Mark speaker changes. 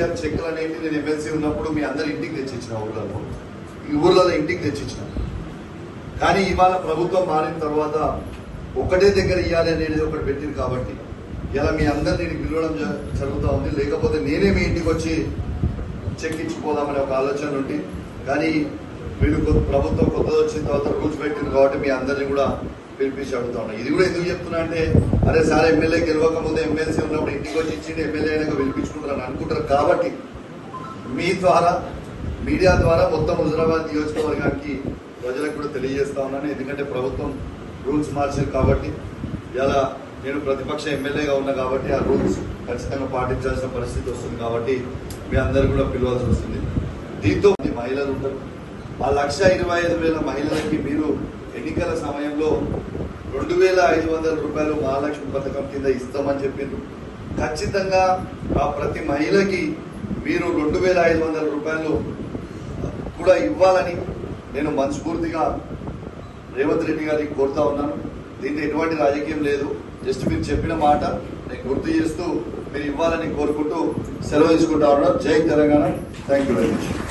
Speaker 1: కేసీఆర్ చెక్కులు అనేది నేను ఎమ్మెల్సీ ఉన్నప్పుడు మీ అందరు ఇంటికి తెచ్చిచ్చిన ఊర్లలో ఇంటికి తెచ్చిచ్చిన. కానీ ఇవాళ ప్రభుత్వం మారిన తర్వాత ఒకటే దగ్గర ఇవ్వాలి అనేది ఒకటి పెట్టింది కాబట్టి ఇలా మీ అందరినీ పిలవడం జరుగుతూ ఉంది. లేకపోతే నేనే మీ ఇంటికి వచ్చి చెక్ ఇచ్చిపోదామనే ఒక ఆలోచన ఉంది. కానీ వీళ్ళు ప్రభుత్వం కొత్తది వచ్చిన తర్వాత రూల్స్ పెట్టింది కాబట్టి మీ అందరినీ కూడా పిలిపించి అడుగుతా ఉన్నా. ఇది కూడా ఎందుకు చెప్తున్నా అంటే, అరే సార్ ఎమ్మెల్యే గెలవక ముందు ఎమ్మెల్సీ ఉన్నప్పుడు ఇంటికి వచ్చి ఇచ్చింది ఎమ్మెల్యే అయినాక పిలిపించుకుంటారని అనుకుంటారు. కాబట్టి మీ ద్వారా మీడియా ద్వారా మొత్తం హుజరాబాద్ నియోజకవర్గానికి ప్రజలకు కూడా తెలియజేస్తా ఉన్నాను. ఎందుకంటే ప్రభుత్వం రూల్స్ మార్చారు కాబట్టి ఇలా నేను ప్రతిపక్ష ఎమ్మెల్యేగా ఉన్నా కాబట్టి ఆ రూల్స్ ఖచ్చితంగా పాటించాల్సిన పరిస్థితి వస్తుంది. కాబట్టి మీ అందరూ కూడా పిలవాల్సి వస్తుంది. దీంతో మహిళలు ఉంటారు. ఆ 1,25,000 మహిళలకి మీరు ఎన్నికల సమయంలో 2,500 రూపాయలు మహాలక్ష్మి పథకం కింద ఇస్తామని చెప్పిండ్రు. ఖచ్చితంగా ఆ ప్రతి మహిళకి మీరు 2,500 రూపాయలు కూడా ఇవ్వాలని నేను మనస్ఫూర్తిగా రేవంత్ రెడ్డి గారికి కోరుతా ఉన్నాను. దీంట్లో ఎటువంటి రాజకీయం లేదు. జస్ట్ మీరు చెప్పిన మాట నేను గుర్తు చేస్తూ మీరు ఇవ్వాలని కోరుకుంటూ సెలవు తీసుకుంటా ఉన్నాను. జై Telangana. Thank you very much.